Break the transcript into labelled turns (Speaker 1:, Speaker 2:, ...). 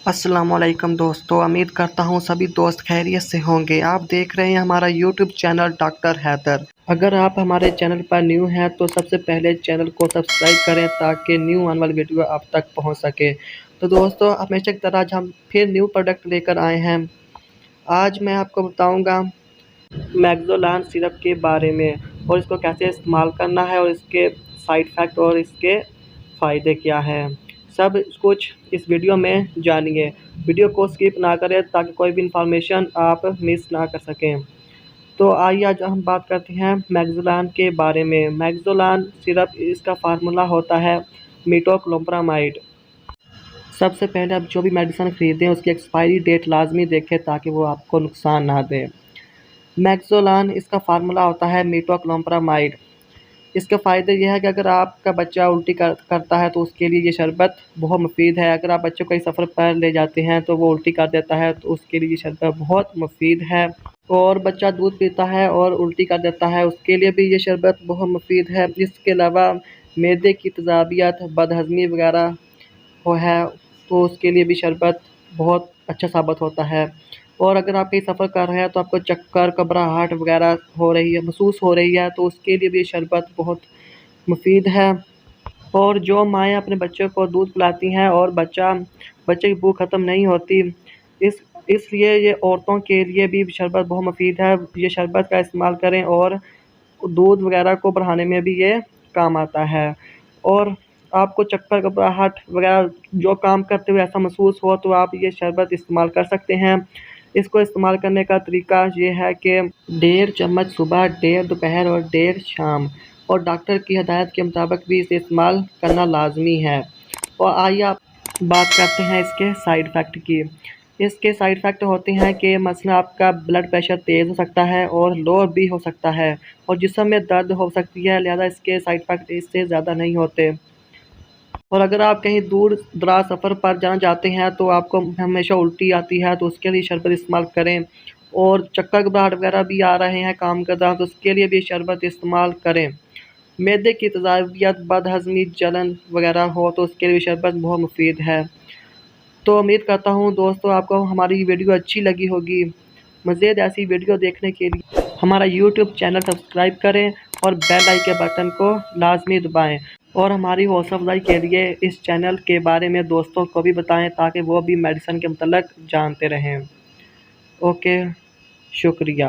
Speaker 1: अस्सलामुअलैकुम दोस्तों, उम्मीद करता हूँ सभी दोस्त खैरियत से होंगे। आप देख रहे हैं हमारा यूट्यूब चैनल डॉक्टर हैदर। अगर आप हमारे चैनल पर न्यू हैं तो सबसे पहले चैनल को सब्सक्राइब करें ताकि न्यू आने वाली वीडियो आप तक पहुँच सके। तो दोस्तों, हमेशा की तरह आज हम फिर न्यू प्रोडक्ट लेकर आए हैं। आज मैं आपको बताऊँगा मैक्सोलान सिरप के बारे में और इसको कैसे इस्तेमाल करना है और इसके साइड इफ़ेक्ट और इसके फ़ायदे क्या हैं, सब कुछ इस वीडियो में जानिए। वीडियो को स्किप ना करें ताकि कोई भी इंफॉर्मेशन आप मिस ना कर सकें। तो आइए आज हम बात करते हैं मैक्सोलान के बारे में। मैक्सोलान सिरप इसका फार्मूला होता है मीटोक्लोप्रामाइड। सबसे पहले आप जो भी मेडिसिन खरीदें उसकी एक्सपायरी डेट लाजमी देखें ताकि वो आपको नुकसान ना दे। मैक्सोलान इसका फार्मूला होता है मीटोक्लोप्रामाइड। इसके फ़ायदे ये है कि अगर आपका बच्चा उल्टी करता है तो उसके लिए ये शरबत बहुत मुफीद है। अगर आप बच्चों को कहीं सफ़र पर ले जाते हैं तो वो उल्टी कर देता है तो उसके लिए ये शरबत बहुत मुफीद है। और बच्चा दूध पीता है और उल्टी कर देता है, उसके लिए भी ये शरबत बहुत मुफीद है। इसके अलावा मैदे की तेज़ाबियत, बदहज़मी वगैरह वो है तो उसके लिए भी शरबत बहुत अच्छा साबित होता है। और अगर आप कहीं सफ़र कर रहे हैं तो आपको चक्कर, घबराहट वगैरह हो रही है, महसूस हो रही है तो उसके लिए भी ये शरबत बहुत मुफीद है। और जो माएँ अपने बच्चों को दूध पिलाती हैं और बच्चे की भूख ख़त्म नहीं होती, इस इसलिए ये औरतों के लिए भी शरबत बहुत मुफीद है। ये शरबत का इस्तेमाल करें और दूध वगैरह को बढ़ाने में भी ये काम आता है। और आपको चक्कर, घबराहट वगैरह जो काम करते हुए ऐसा महसूस हो तो आप ये शरबत इस्तेमाल कर सकते हैं। इसको इस्तेमाल करने का तरीका ये है कि 1.5 चम्मच सुबह, 1.5 दोपहर और 1.5 शाम, और डॉक्टर की हिदायत के मुताबिक भी इसे इस्तेमाल करना लाज़मी है। और आइए आप बात करते हैं इसके साइड इफ़ेक्ट की। इसके साइड इफ़ेक्ट होते हैं कि मसलन आपका ब्लड प्रेशर तेज़ हो सकता है और लो भी हो सकता है और जिस्म में दर्द हो सकती है, लिहाजा इसके साइड इफ़ेक्ट इससे ज़्यादा नहीं होते। और अगर आप कहीं दूर दराज सफ़र पर जाना चाहते हैं तो आपको हमेशा उल्टी आती है तो उसके लिए शरबत इस्तेमाल करें। और चक्कर, घबराहट वगैरह भी आ रहे हैं काम के दौरान तो उसके लिए भी शरबत इस्तेमाल करें। मैदे की तेज़ाबियत, बदहज़मी, जलन वगैरह हो तो उसके लिए भी शरबत बहुत मुफीद है। तो उम्मीद करता हूँ दोस्तों आपको हमारी वीडियो अच्छी लगी होगी। मज़ीद ऐसी वीडियो देखने के लिए हमारा यूट्यूब चैनल सब्सक्राइब करें और बेल आइकन बटन को लाजमी दबाएं। और हमारी हौसला अफजाई के लिए इस चैनल के बारे में दोस्तों को भी बताएं ताकि वो भी मेडिसिन के मतलब जानते रहें। ओके, शुक्रिया।